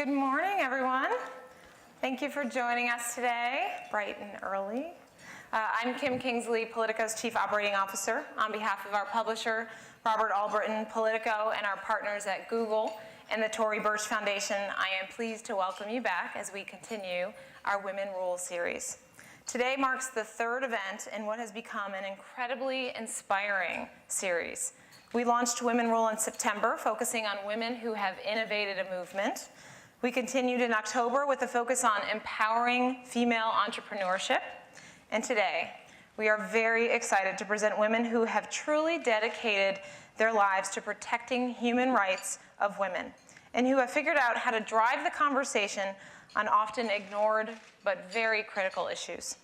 Good morning, everyone. Thank you for joining us today, bright and early. I'm Kim Kingsley, Politico's Chief Operating Officer. On behalf of our publisher, Robert Albritton, Politico, and our partners at Google and the Tory Burch Foundation, I am pleased to welcome you back as we continue our Women Rule series. Today marks the third event in what has become an incredibly inspiring series. We launched Women Rule in September, focusing on women who have innovated a movement. We continued in October with a focus on empowering female entrepreneurship. And today, we are very excited to present women who have truly dedicated their lives to protecting human rights of women and who have figured out how to drive the conversation on often ignored but very critical issues.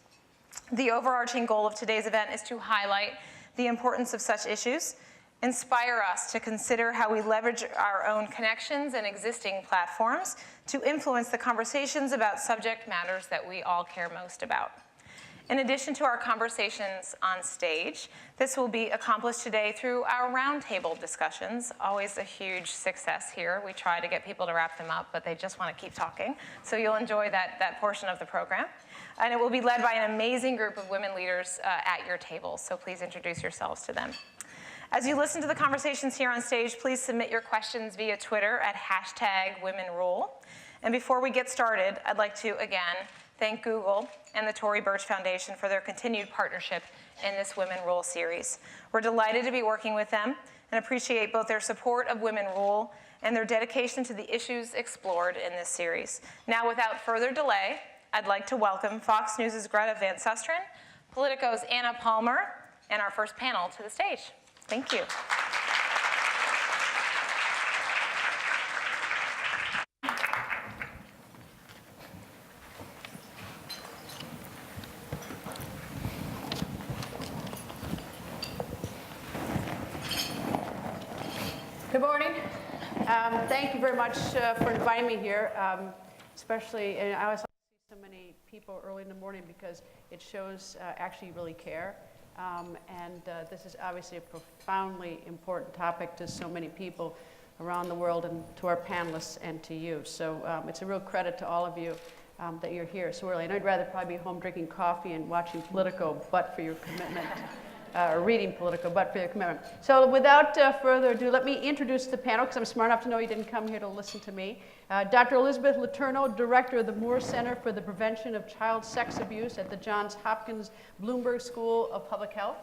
The overarching goal of today's event is to highlight the importance of such issues, inspire us to consider how we leverage our own connections and existing platforms to influence the conversations about subject matters that we all care most about. In addition to our conversations on stage, this will be accomplished today through our roundtable discussions, always a huge success here. We try to get people to wrap them up, but they just want to keep talking. So you'll enjoy that portion of the program. And it will be led by an amazing group of women leaders at your tables, so please introduce yourselves to them. As you listen to the conversations here on stage, please submit your questions via Twitter at #WomenRule. And before we get started, I'd like to, again, thank Google and the Tory Burch Foundation for their continued partnership in this Women Rule series. We're delighted to be working with them and appreciate both their support of Women Rule and their dedication to the issues explored in this series. Now, without further delay, I'd like to welcome Fox News' Greta Van Susteren, Politico's Anna Palmer, and our first panel to the stage. Thank you. Good morning. Thank you very much for inviting me here, especially, and I always like to see so many people early in the morning because it shows actually really care. This is obviously a profoundly important topic to so many people around the world and to our panelists and to you. So it's a real credit to all of you that you're here so early. And I'd rather probably be home drinking coffee and watching Politico, but for your commitment, or reading Politico, but for your commitment. So without further ado, let me introduce the panel, because I'm smart enough to know you didn't come here to listen to me. Dr. Elizabeth Letourneau, Director of the Moore Center for the Prevention of Child Sex Abuse at the Johns Hopkins Bloomberg School of Public Health.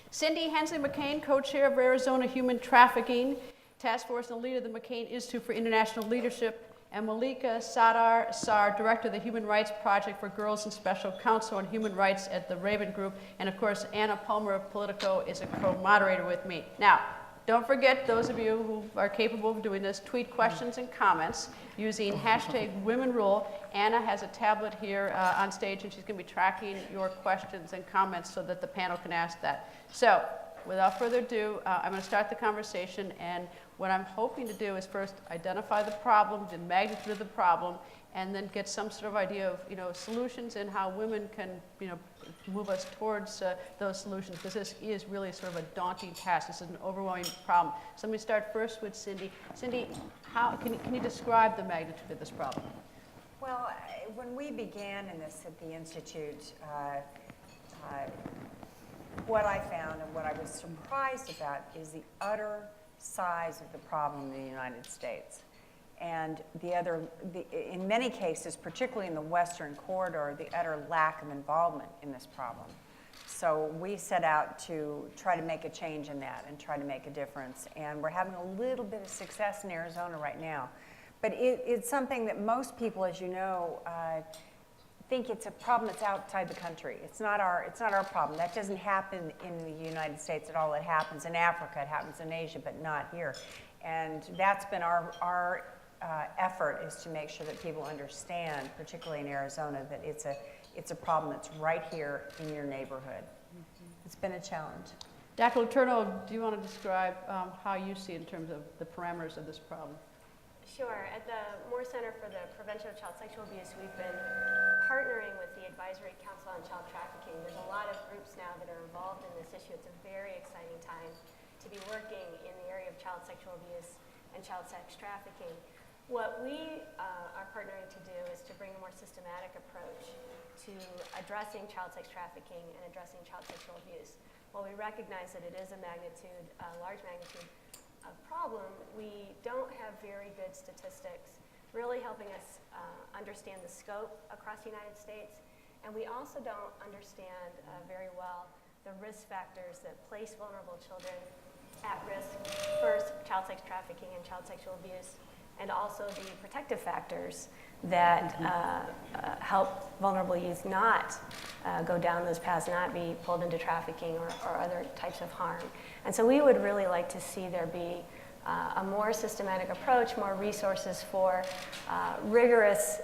Cindy McCain, Co-Chair of Arizona Human Trafficking Task Force and leader of the McCain Institute for International Leadership. And Malika Saada Saar, Director of the Human Rights Project for Girls and Special Counsel on Human Rights at the Raven Group. And of course, Anna Palmer of Politico is a co-moderator with me. Now, don't forget, those of you who are capable of doing this, tweet questions and comments using #WomenRule. Anna has a tablet here on stage, and she's going to be tracking your questions and comments so that the panel can ask that. So, without further ado, I'm going to start the conversation, and what I'm hoping to do is first identify the problem, the magnitude of the problem, and then get some sort of idea of solutions and how women can move us towards those solutions, because this is really sort of a daunting task. This is an overwhelming problem. So let me start first with Cindy. Cindy, how can you describe the magnitude of this problem? Well, when we began in this at the Institute, what I found and what I was surprised about is the utter size of the problem in the United States. And in many cases, particularly in the Western corridor, the utter lack of involvement in this problem. So we set out to try to make a change in that and try to make a difference. And we're having a little bit of success in Arizona right now. But it's something that most people, as you know, think it's a problem that's outside the country. It's not our problem. That doesn't happen in the United States at all. It happens in Africa, it happens in Asia, but not here. And that's been our effort, is to make sure that people understand, particularly in Arizona, that it's a problem that's right here in your neighborhood. Mm-hmm. It's been a challenge. Dr. Letourneau, do you want to describe how you see in terms of the parameters of this problem? Sure. At the Moore Center for the Prevention of Child Sexual Abuse, we've been partnering with the Advisory Council on Child Trafficking. There's a lot of groups now that are involved in this issue. It's a very exciting time to be working in the area of child sexual abuse and child sex trafficking. What we are partnering to do is to bring a more systematic approach to addressing child sex trafficking and addressing child sexual abuse. While we recognize that it is a large magnitude of problem, we don't have very good statistics really helping us understand the scope across the United States. And we also don't understand very well the risk factors that place vulnerable children at risk for child sex trafficking and child sexual abuse, and also the protective factors that help vulnerable youth not go down those paths, not be pulled into trafficking or other types of harm. And so we would really like to see there be a more systematic approach, more resources for rigorous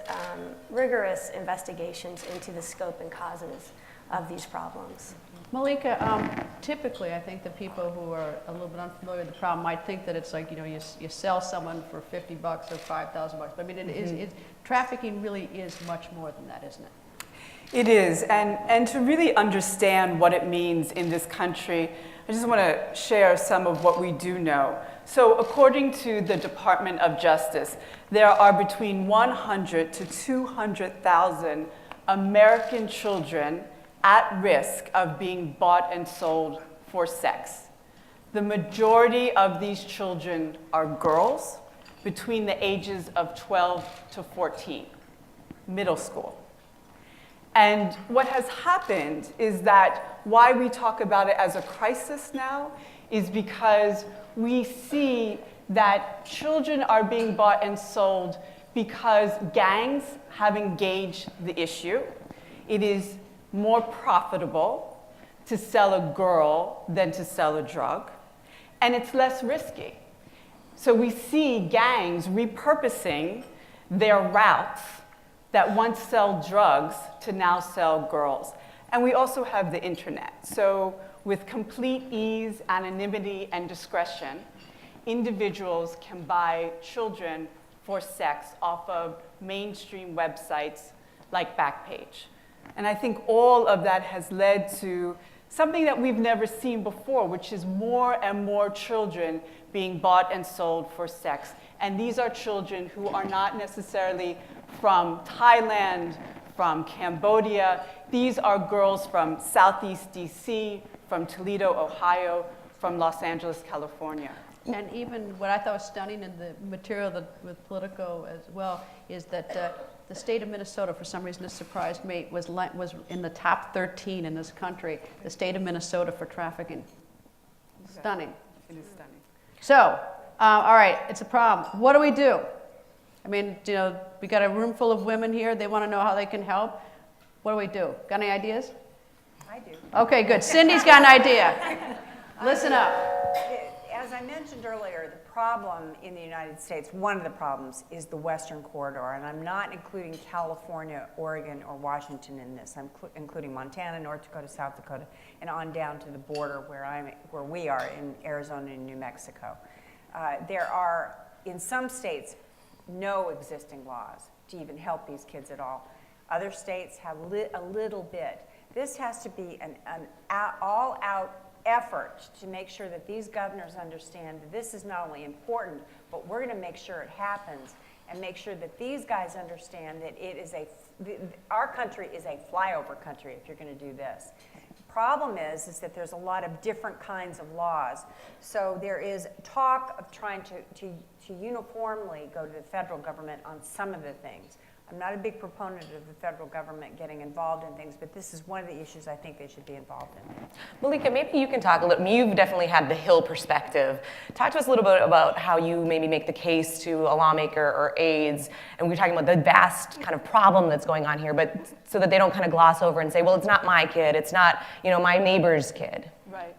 investigations into the scope and causes of these problems. Malika, typically I think the people who are a little bit unfamiliar with the problem might think that it's like, you sell someone for $50 or $5,000. But I mean, trafficking really is much more than that, isn't it? It is, and to really understand what it means in this country, I just want to share some of what we do know. So according to the Department of Justice, there are between 100 to 200,000 American children at risk of being bought and sold for sex. The majority of these children are girls between the ages of 12 to 14, middle school. And what has happened is that why we talk about it as a crisis now is because we see that children are being bought and sold because gangs have engaged the issue. It is more profitable to sell a girl than to sell a drug, and it's less risky. So we see gangs repurposing their routes that once sell drugs to now sell girls. And we also have the internet. So with complete ease, anonymity, and discretion, individuals can buy children for sex off of mainstream websites like Backpage. And I think all of that has led to something that we've never seen before, which is more and more children being bought and sold for sex. And these are children who are not necessarily from Thailand, from Cambodia. These are girls from Southeast DC, from Toledo, Ohio, from Los Angeles, California. And even what I thought was stunning in the material with Politico as well is that the state of Minnesota, for some reason, this surprised me, was in the top 13 in this country, the state of Minnesota for trafficking. Stunning. It is stunning. So, all right, it's a problem. What do we do? I mean, we got a room full of women here. They want to know how they can help. What do we do? Got any ideas? I do. Okay, good. Cindy's got an idea. Listen up. As I mentioned earlier, the problem in the United States, one of the problems is the Western Corridor, and I'm not including California, Oregon, or Washington in this. I'm including Montana, North Dakota, South Dakota, and on down to the border where we are in Arizona and New Mexico. There are, in some states, no existing laws to even help these kids at all. Other states have a little bit. This has to be an all-out effort to make sure that these governors understand that this is not only important, but we're going to make sure it happens and make sure that these guys understand that our country is a flyover country if you're going to do this. The problem is that there's a lot of different kinds of laws. So there is talk of trying to uniformly go to the federal government on some of the things. I'm not a big proponent of the federal government getting involved in things, but this is one of the issues I think they should be involved in. Malika, maybe you can talk a little, you've definitely had the Hill perspective. Talk to us a little bit about how you maybe make the case to a lawmaker or aides, and we're talking about the vast kind of problem that's going on here, but so that they don't kind of gloss over and say, well, it's not my kid, it's not, my neighbor's kid. Right.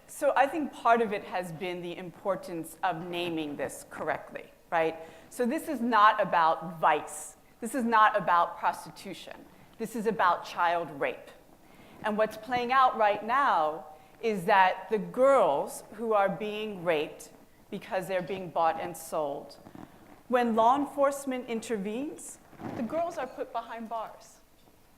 So I think part of it has been the importance of naming this correctly, right? So this is not about vice. This is not about prostitution. This is about child rape. And what's playing out right now is that the girls who are being raped because they're being bought and sold, when law enforcement intervenes, the girls are put behind bars.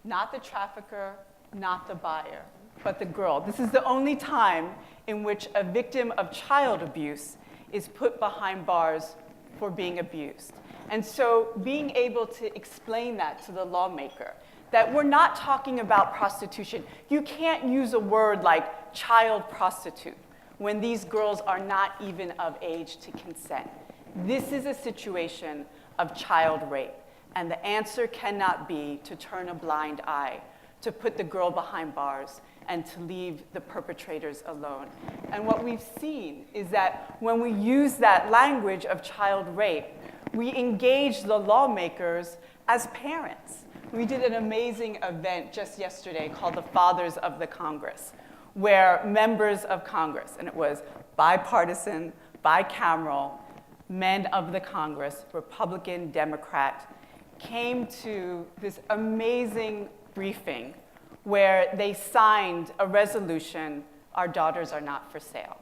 Not the trafficker, not the buyer, but the girl. This is the only time in which a victim of child abuse is put behind bars for being abused. And so being able to explain that to the lawmaker, that we're not talking about prostitution. You can't use a word like child prostitute when these girls are not even of age to consent. This is a situation of child rape, and the answer cannot be to turn a blind eye, to put the girl behind bars, and to leave the perpetrators alone. And what we've seen is that when we use that language of child rape, we engage the lawmakers as parents. We did an amazing event just yesterday called the Fathers of the Congress, where members of Congress, and it was bipartisan, bicameral, men of the Congress, Republican, Democrat, came to this amazing briefing where they signed a resolution, "Our daughters are not for sale."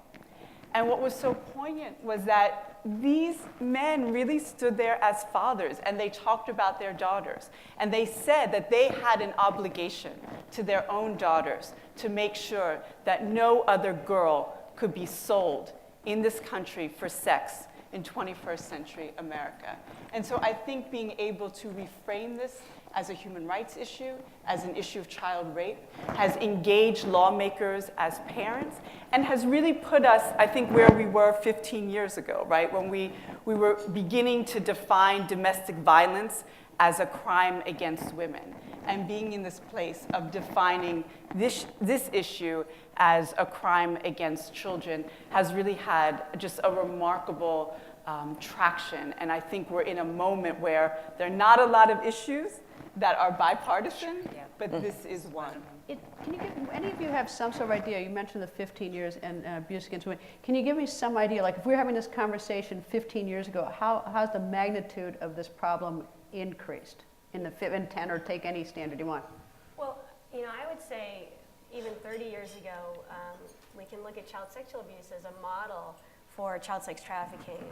And what was so poignant was that these men really stood there as fathers, and they talked about their daughters. And they said that they had an obligation to their own daughters to make sure that no other girl could be sold in this country for sex in 21st century America. And so I think being able to reframe this as a human rights issue, as an issue of child rape, has engaged lawmakers as parents, and has really put us, I think, where we were 15 years ago, right? When we were beginning to define domestic violence as a crime against women, and being in this place of defining this issue as a crime against children has really had just a remarkable traction. And I think we're in a moment where there are not a lot of issues that are bipartisan, but this is one. Can you give, any of you have some sort of idea? You mentioned the 15 years and abuse against women. Can you give me some idea, like if we're having this conversation 15 years ago, how's the magnitude of this problem increased in 10, or take any standard you want? Well, you know, I would say even 30 years ago, we can look at child sexual abuse as a model for child sex trafficking.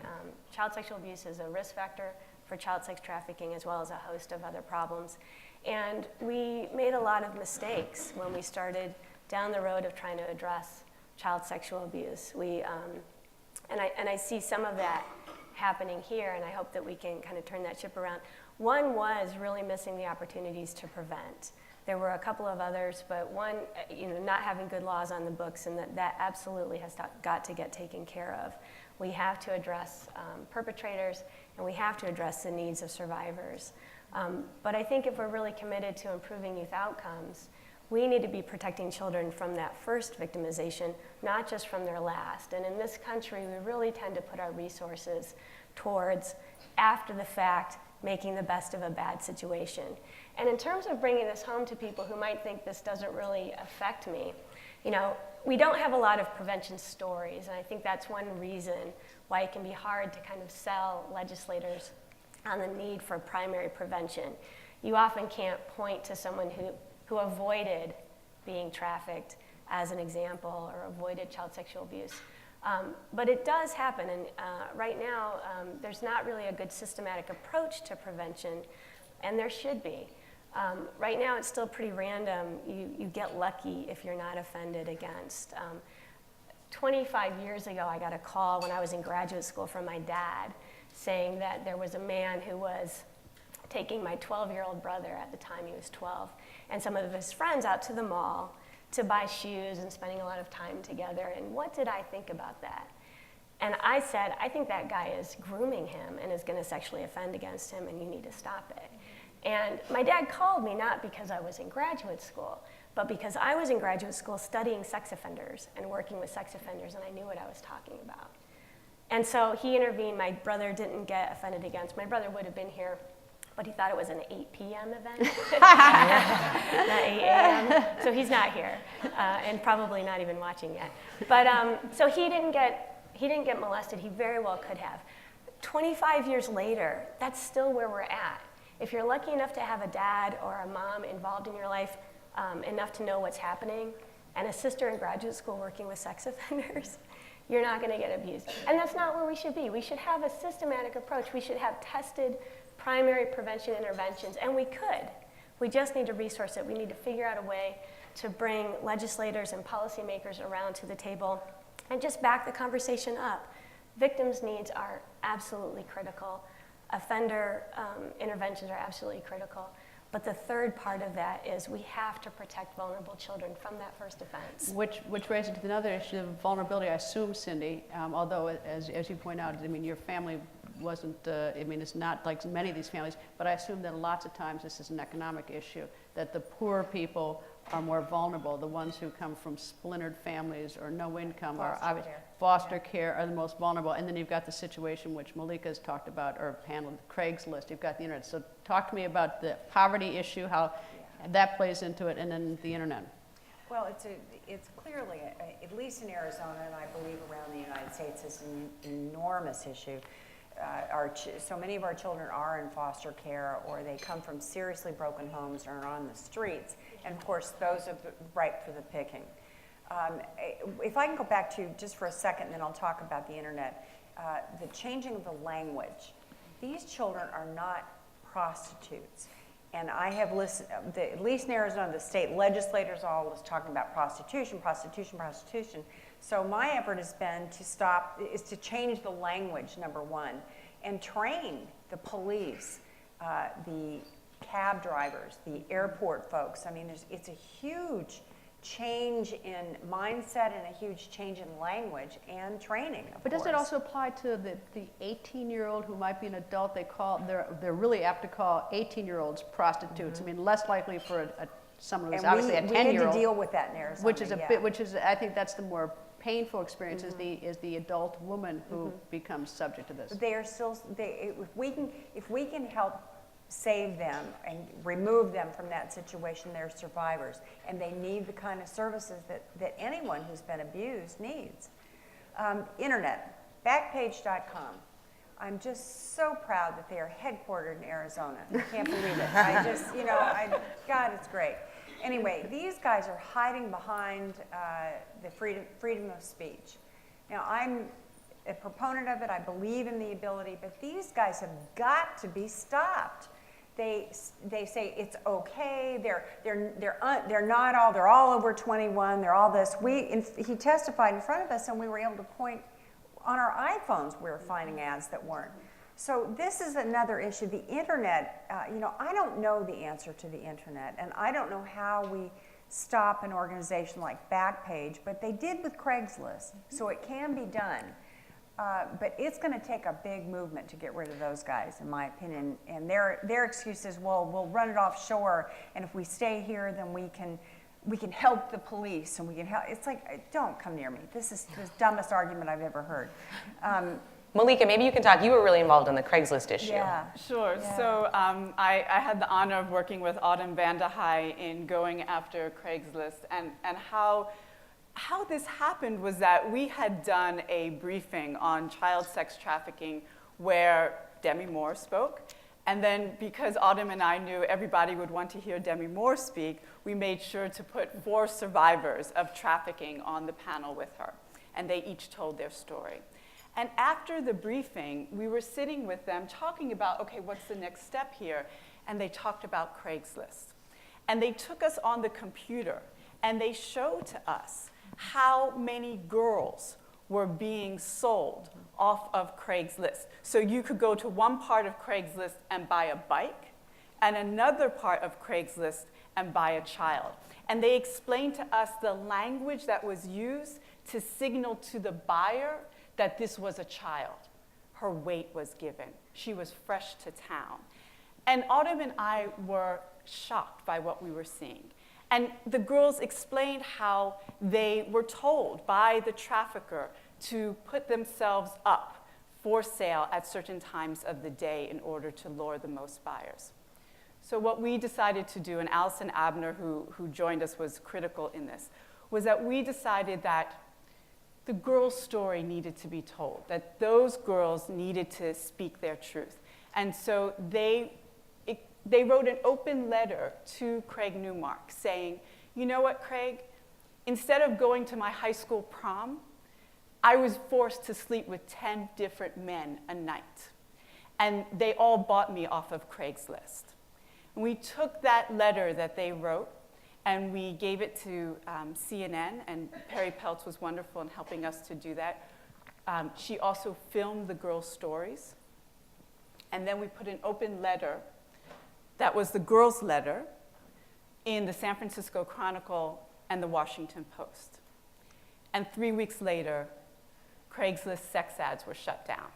Child sexual abuse is a risk factor for child sex trafficking, as well as a host of other problems. And we made a lot of mistakes when we started down the road of trying to address child sexual abuse. And I see some of that happening here, and I hope that we can kind of turn that ship around. One was really missing the opportunities to prevent. There were a couple of others, but one, not having good laws on the books, and that absolutely has got to get taken care of. We have to address perpetrators, and we have to address the needs of survivors. But I think if we're really committed to improving youth outcomes, we need to be protecting children from that first victimization, not just from their last. And in this country, we really tend to put our resources towards, after the fact, making the best of a bad situation. And in terms of bringing this home to people who might think this doesn't really affect me, we don't have a lot of prevention stories, and I think that's one reason why it can be hard to kind of sell legislators on the need for primary prevention. You often can't point to someone who avoided being trafficked as an example, or avoided child sexual abuse. But it does happen, and right now there's not really a good systematic approach to prevention, and there should be. Right now it's still pretty random. You get lucky if you're not offended against. 25 years ago, I got a call when I was in graduate school from my dad saying that there was a man who was taking my 12-year-old brother, at the time he was 12, and some of his friends out to the mall to buy shoes and spending a lot of time together. And what did I think about that? And I said, I think that guy is grooming him and is going to sexually offend against him, and you need to stop it. And my dad called me not because I was in graduate school, but because I was in graduate school studying sex offenders and working with sex offenders, and I knew what I was talking about. And so he intervened. My brother didn't get offended against. My brother would have been here, but he thought it was an 8 p.m. event, not 8 a.m. So he's not here, and probably not even watching yet. But so he didn't get molested. He very well could have. 25 years later, that's still where we're at. If you're lucky enough to have a dad or a mom involved in your life enough to know what's happening, and a sister in graduate school working with sex offenders, you're not going to get abused. And that's not where we should be. We should have a systematic approach. We should have tested primary prevention interventions, and we could. We just need to resource it. We need to figure out a way to bring legislators and policymakers around to the table and just back the conversation up. Victims' needs are absolutely critical. Offender interventions are absolutely critical. But the third part of that is we have to protect vulnerable children from that first offense. Which raises another issue of vulnerability, I assume, Cindy, although as you point out, I mean, your family wasn't, I mean, it's not like many of these families, but I assume that lots of times this is an economic issue, that the poor people are more vulnerable. The ones who come from splintered families or no income foster care are the most vulnerable. And then you've got the situation which Malika has talked about or handled, Craigslist, you've got the internet. So talk to me about the poverty issue, how that plays into it, and then the internet. Well, it's clearly, at least in Arizona, and I believe around the United States, it's an enormous issue. So many of our children are in foster care, or they come from seriously broken homes or are on the streets, and of course those are ripe for the picking. If I can go back to just for a second, then I'll talk about the internet. The changing of the language. These children are not prostitutes. And I have listened, at least in Arizona, the state legislators are always talking about prostitution, prostitution, prostitution. So my effort has been to change the language, number one, and train the police, the cab drivers, the airport folks. I mean, it's a huge change in mindset and a huge change in language and training, of But does course. it also apply to the 18-year-old who might be an adult? They're really apt to call 18-year-olds prostitutes. I mean, less likely for someone who's obviously a 10-year-old. We had to deal with that in Arizona, which is I think that's the more painful experience is the adult woman who becomes subject to this. They are still, if we can help save them and remove them from that situation, they're survivors, and they need the kind of services that anyone who's been abused needs. Internet, Backpage.com. I'm just so proud that they are headquartered in Arizona. I can't believe it. I just, God, it's great. Anyway, these guys are hiding behind the freedom of speech. Now, I'm a proponent of it. I believe in the ability, but these guys have got to be stopped. They say it's okay. They're all over 21. They're all this. He testified in front of us, and we were able to point on our iPhones. We were finding ads that weren't. So this is another issue. The internet. I don't know the answer to the internet, and I don't know how we stop an organization like Backpage, but they did with Craigslist, so it can be done. But it's going to take a big movement to get rid of those guys, in my opinion. And their excuse is, well, we'll run it offshore, and if we stay here, then we can help the police, and we can help. It's like, don't come near me. This is the dumbest argument I've ever heard. Malika, maybe you can talk. You were really involved in the Craigslist issue. Yeah. Sure. Yeah. So I had the honor of working with Autumn Vandehei in going after Craigslist, and how this happened was that we had done a briefing on child sex trafficking where Demi Moore spoke. And then because Autumn and I knew everybody would want to hear Demi Moore speak, we made sure to put 4 survivors of trafficking on the panel with her. And they each told their story. And after the briefing, we were sitting with them talking about, okay, what's the next step here? And they talked about Craigslist. And they took us on the computer, and they showed to us how many girls were being sold off of Craigslist. So you could go to one part of Craigslist and buy a bike, and another part of Craigslist and buy a child. And they explained to us the language that was used to signal to the buyer that this was a child. Her weight was given. She was fresh to town. And Autumn and I were shocked by what we were seeing. And the girls explained how they were told by the trafficker to put themselves up for sale at certain times of the day in order to lure the most buyers. So what we decided to do, and Allison Abner, who joined us, was critical in this, was that we decided that the girls' story needed to be told, that those girls needed to speak their truth. And so they wrote an open letter to Craig Newmark saying, you know what, Craig? Instead of going to my high school prom, I was forced to sleep with 10 different men a night. And they all bought me off of Craigslist. And we took that letter that they wrote, and we gave it to CNN, and Perry Peltz was wonderful in helping us to do that. she also filmed the girls' stories. And then we put an open letter that was the girls' letter in the San Francisco Chronicle and the Washington Post. And 3 weeks later, Craigslist sex ads were shut down.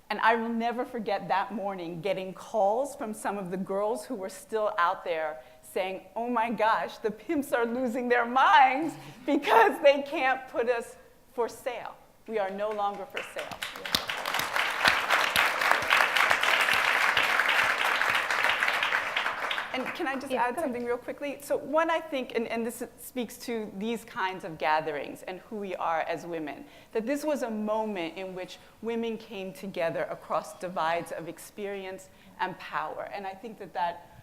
And I will never forget that morning getting calls from some of the girls who were still out there saying, oh my gosh, the pimps are losing their minds because they can't put us for sale. We are no longer for sale. And can I just add something real quickly? So one, I think, and this speaks to these kinds of gatherings and who we are as women, that this was a moment in which women came together across divides of experience and power. And I think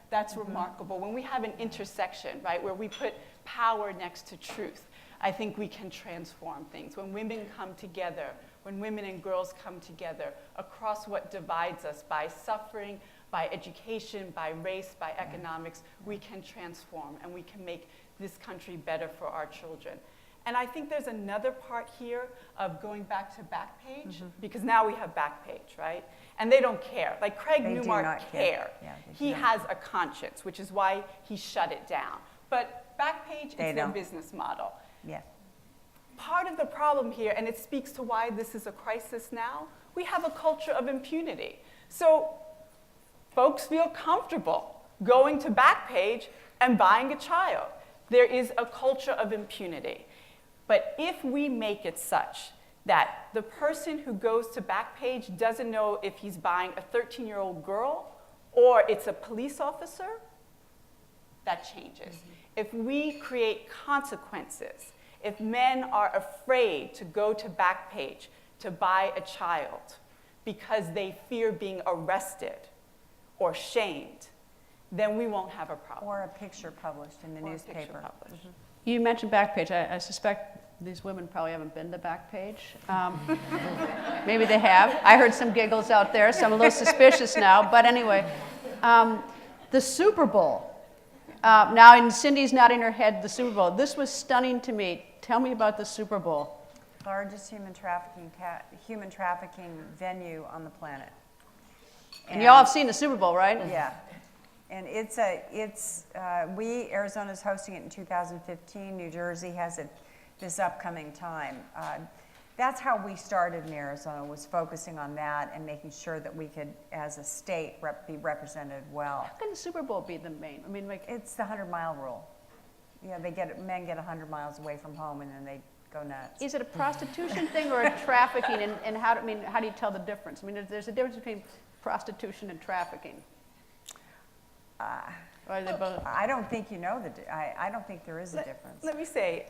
that's remarkable. When we have an intersection, right, where we put power next to truth, I think we can transform things. When women come together, when women and girls come together across what divides us by suffering, by education, by race, by economics, we can transform and we can make this country better for our children. And I think there's another part here of going back to Backpage, because now we have Backpage, right? And they don't care. Like Craig Newmark care. Yeah, he has a conscience, which is why he shut it down. But Backpage is their business model. Yeah. Part of the problem here, and it speaks to why this is a crisis now, we have a culture of impunity. So folks feel comfortable going to Backpage and buying a child. There is a culture of impunity. But if we make it such that the person who goes to Backpage doesn't know if he's buying a 13-year-old girl or it's a police officer, that changes. If we create consequences, if men are afraid to go to Backpage to buy a child because they fear being arrested or shamed, then we won't have a problem. Or a picture published in the newspaper. You mentioned Backpage. I suspect these women probably haven't been to Backpage. Maybe they have. I heard some giggles out there, so I'm a little suspicious now. But anyway, the Super Bowl. Now, and Cindy's nodding her head, the Super Bowl. This was stunning to me. Tell me about the Super Bowl. Largest human trafficking venue on the planet. And y'all have seen the Super Bowl, right? Yeah. And Arizona's hosting it in 2015. New Jersey has it this upcoming time. That's how we started in Arizona, was focusing on that and making sure that we could, as a state, be represented well. How can the Super Bowl be the main? I mean, like, it's the 100-mile rule. Yeah, men get 100 miles away from home and then they go nuts. is it a prostitution thing or a trafficking? And how do you tell the difference? I mean, there's a difference between prostitution and trafficking. Or are they both? I don't think you know I don't think there is a difference. Let me say,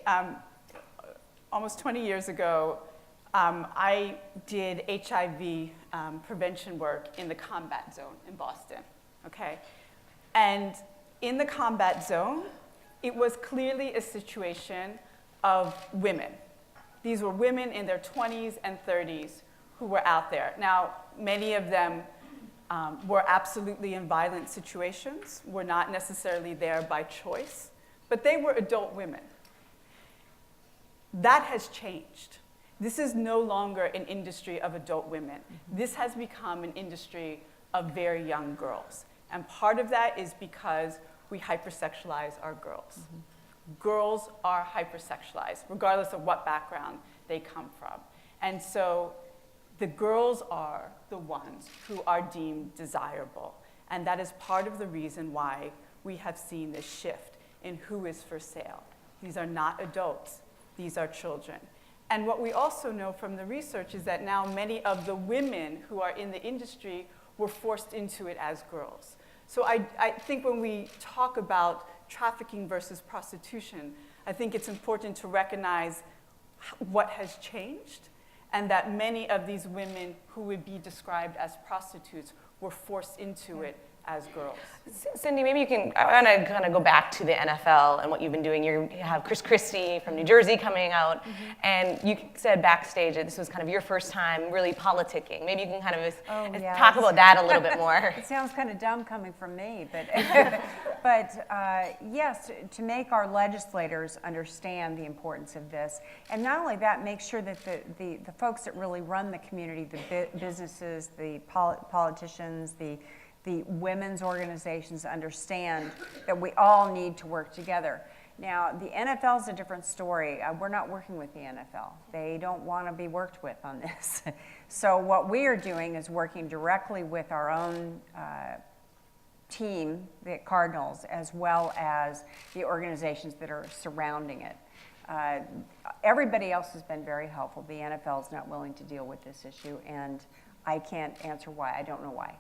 almost 20 years ago, I did HIV prevention work in the combat zone in Boston, okay? And in the combat zone, it was clearly a situation of women. These were women in their 20s and 30s who were out there. Now, many of them were absolutely in violent situations, were not necessarily there by choice, but they were adult women. That has changed. This is no longer an industry of adult women. This has become an industry of very young girls. And part of that is because we hypersexualize our girls. Girls are hypersexualized, regardless of what background they come from. And so the girls are the ones who are deemed desirable. And that is part of the reason why we have seen this shift in who is for sale. These are not adults. These are children. And what we also know from the research is that now many of the women who are in the industry were forced into it as girls. So I think when we talk about trafficking versus prostitution, I think it's important to recognize what has changed and that many of these women who would be described as prostitutes were forced into it as girls. Cindy, maybe you can, I want to kind of go back to the NFL and what you've been doing. You have Chris Christie from New Jersey coming out, and you said backstage that this was kind of your first time really politicking. Maybe you can kind of talk about that a little bit more. It sounds kind of dumb coming from me, but, yes, to make our legislators understand the importance of this, and not only that, make sure that the folks that really run the community, the businesses, the politicians, the women's organizations understand that we all need to work together. Now, the NFL is a different story. We're not working with the NFL. They don't want to be worked with on this. So what we are doing is working directly with our own team, the Cardinals, as well as the organizations that are surrounding it. Everybody else has been very helpful. The NFL is not willing to deal with this issue, and I can't answer why. I don't know why.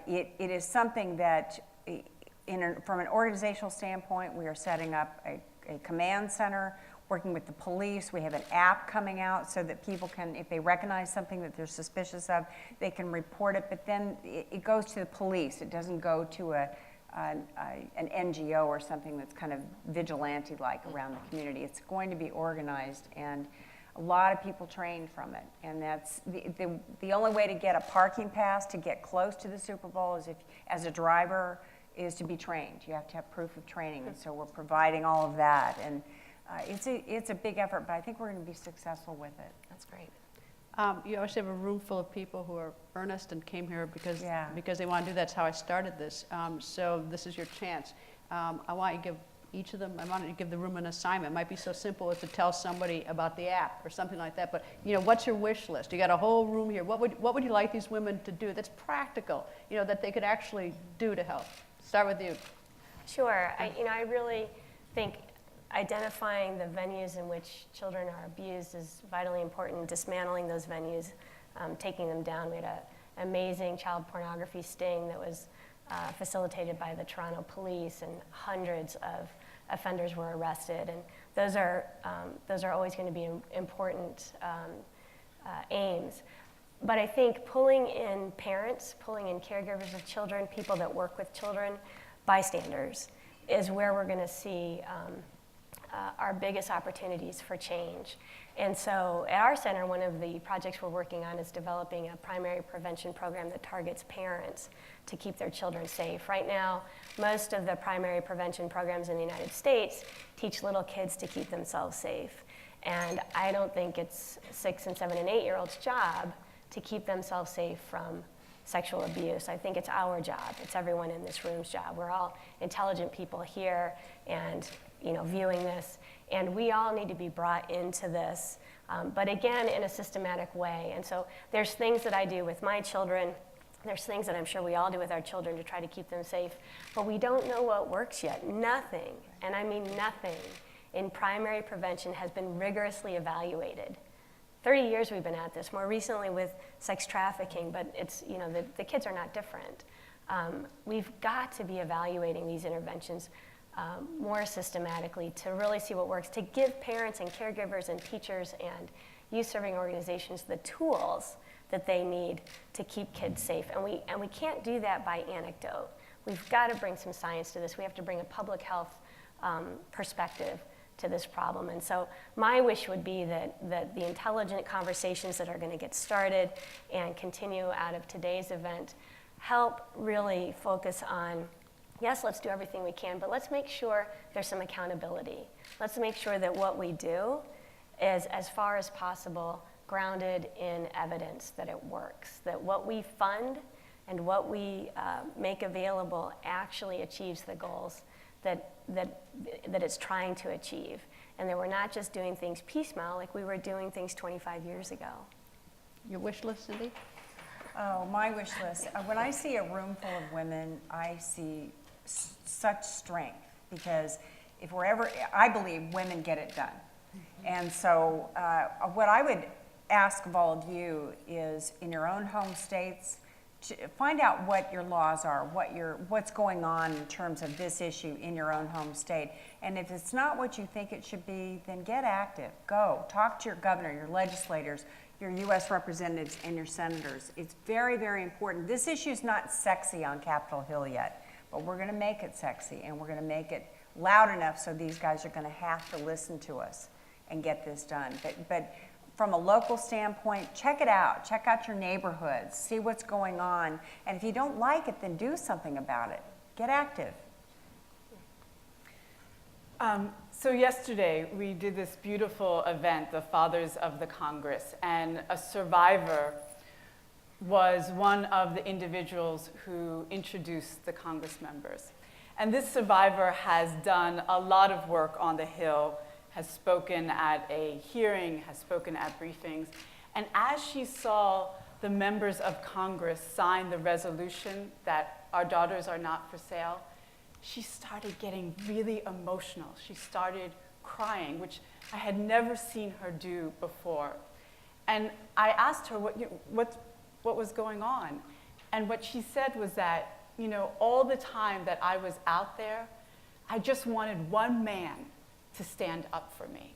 It is something that, from an organizational standpoint, we are setting up a command center, working with the police. We have an app coming out so that people can, if they recognize something that they're suspicious of, they can report it, but then it goes to the police. It doesn't go to an NGO or something that's kind of vigilante-like around the community. It's going to be organized, and a lot of people trained from it, and that's the only way to get a parking pass to get close to the Super Bowl is, if, as a driver, is to be trained. You have to have proof of training, and so we're providing all of that, and it's a big effort, but I think we're going to be successful with it. That's great. You always have a room full of people who are earnest and came here because they want to do. That's how I started this. So this is your chance. I want you to give each of them, I wanted to give the room an assignment. It might be so simple as to tell somebody about the app or something like that, but what's your wish list? You got a whole room here. What would you like these women to do that's practical, that they could actually do to help? Start with you. Sure. I really think identifying the venues in which children are abused is vitally important. Dismantling those venues, taking them down. We had an amazing child pornography sting that was facilitated by the Toronto police, and hundreds of offenders were arrested. And those are always going to be important aims. But I think pulling in parents, pulling in caregivers of children, people that work with children, bystanders, is where we're going to see our biggest opportunities for change. And so at our center, one of the projects we're working on is developing a primary prevention program that targets parents to keep their children safe. Right now, most of the primary prevention programs in the United States teach little kids to keep themselves safe. And I don't think it's 6 and 7 and 8-year-olds' job to keep themselves safe from sexual abuse. I think it's our job. It's everyone in this room's job. We're all intelligent people here and viewing this, and we all need to be brought into this, but again, in a systematic way. And so there's things that I do with my children. There's things that I'm sure we all do with our children to try to keep them safe, but we don't know what works yet. Nothing, and I mean nothing, in primary prevention has been rigorously evaluated. 30 years we've been at this, more recently with sex trafficking, but it's, the kids are not different. We've got to be evaluating these interventions more systematically to really see what works, to give parents and caregivers and teachers and youth-serving organizations the tools that they need to keep kids safe. And we can't do that by anecdote. We've got to bring some science to this. We have to bring a public health perspective to this problem. And so my wish would be that the intelligent conversations that are going to get started and continue out of today's event help really focus on, yes, let's do everything we can, but let's make sure there's some accountability. Let's make sure that what we do is, as far as possible, grounded in evidence that it works, that what we fund and what we make available actually achieves the goals that it's trying to achieve, and that we're not just doing things piecemeal like we were doing things 25 years ago. Your wish list, Cindy? Oh, my wish list. When I see a room full of women, I see such strength, because if we're ever, I believe women get it done. And so what I would ask of all of you is, in your own home states, to find out what your laws are, what's going on in terms of this issue in your own home state. And if it's not what you think it should be, then get active. Go. Talk to your governor, your legislators, your U.S. representatives and your senators. It's very, very important. This issue is not sexy on Capitol Hill yet, but we're going to make it sexy, and we're going to make it loud enough so these guys are going to have to listen to us and get this done. But from a local standpoint, check it out. Check out your neighborhoods. See what's going on. And if you don't like it, then do something about it. Get active. So yesterday, we did this beautiful event, the Fathers of the Congress, and a survivor was one of the individuals who introduced the Congress members. And this survivor has done a lot of work on the Hill, has spoken at a hearing, has spoken at briefings, and as she saw the members of Congress sign the resolution that our daughters are not for sale, she started getting really emotional. She started crying, which I had never seen her do before. And I asked her what was going on. And what she said was that, all the time that I was out there, I just wanted one man to stand up for me.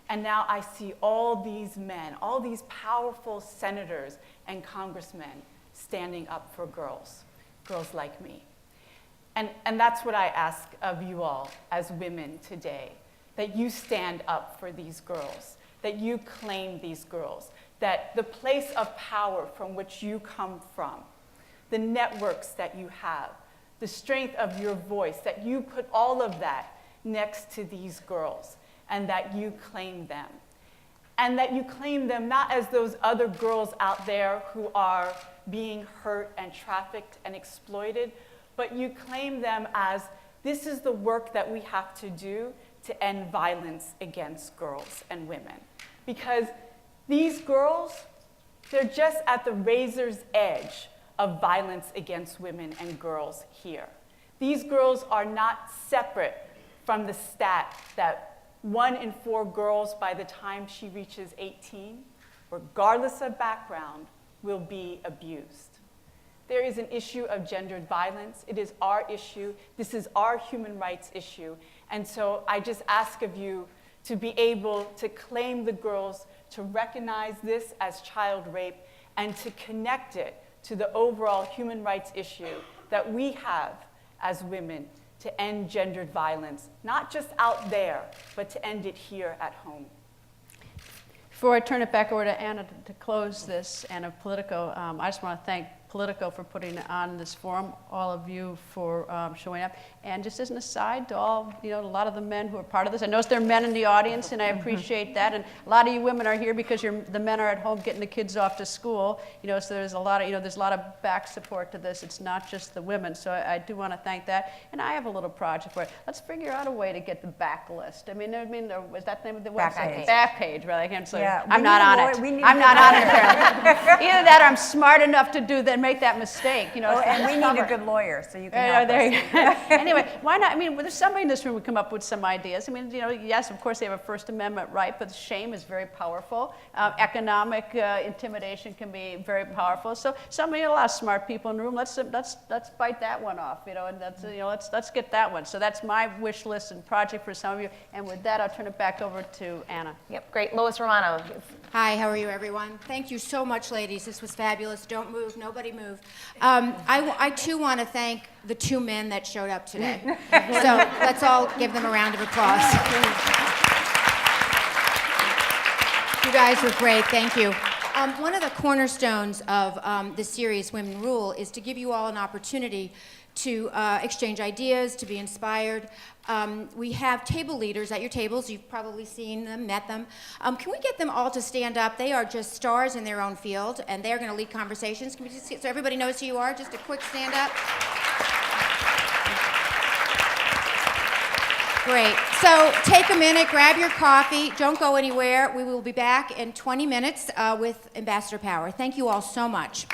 And now I see all these men, all these powerful senators and congressmen standing up for girls like me. And that's what I ask of you all as women today, that you stand up for these girls, that you claim these girls, that the place of power from which you come from, the networks that you have, the strength of your voice, that you put all of that next to these girls, and that you claim them. And that you claim them not as those other girls out there who are being hurt and trafficked and exploited, but you claim them as, this is the work that we have to do to end violence against girls and women. Because these girls, they're just at the razor's edge of violence against women and girls here. These girls are not separate from the stat that 1 in 4 girls by the time she reaches 18, regardless of background, will be abused. There is an issue of gendered violence. It is our issue. This is our human rights issue. And so I just ask of you to be able to claim the girls, to recognize this as child rape, and to connect it to the overall human rights issue that we have as women to end gendered violence, not just out there, but to end it here at home. Before I turn it back over to Anna to close this, and of Politico, I just want to thank Politico for putting on this forum, all of you for showing up. And just as an aside to all, a lot of the men who are part of this, I notice there are men in the audience, and I appreciate that. And a lot of you women are here because the men are at home getting the kids off to school. So there's a lot of, there's a lot of back support to this. It's not just the women. So I do want to thank that. And I have a little project for it. Let's figure out a way to get the back list. Was that the name of the website? Back page, right? I can't say. Yeah, I'm not on it. I'm not on it. Either that or I'm smart enough to do that, make that mistake. And we need a good lawyer, so you can help us. Anyway, why not? There's somebody in this room who come up with some ideas. Yes, of course they have a First Amendment right, but shame is very powerful. Economic intimidation can be very powerful. So a lot of smart people in the room. Let's bite that one off. And let's get that one. So that's my wish list and project for some of you. And with that, I'll turn it back over to Anna. Yep, great. Lois Romano. Hi, how are you, everyone? Thank you so much, ladies. This was fabulous. Don't move. Nobody move. I too want to thank the 2 men that showed up today. So let's all give them a round of applause. You guys were great. Thank you. One of the cornerstones of the series Women Rule is to give you all an opportunity to exchange ideas, to be inspired. We have table leaders at your tables. You've probably seen them, met them. Can we get them all to stand up? They are just stars in their own field, and they're going to lead conversations. Can we just, so everybody knows who you are? Just a quick stand up. Great. So take a minute, grab your coffee. Don't go anywhere. We will be back in 20 minutes with Ambassador Power. Thank you all so much.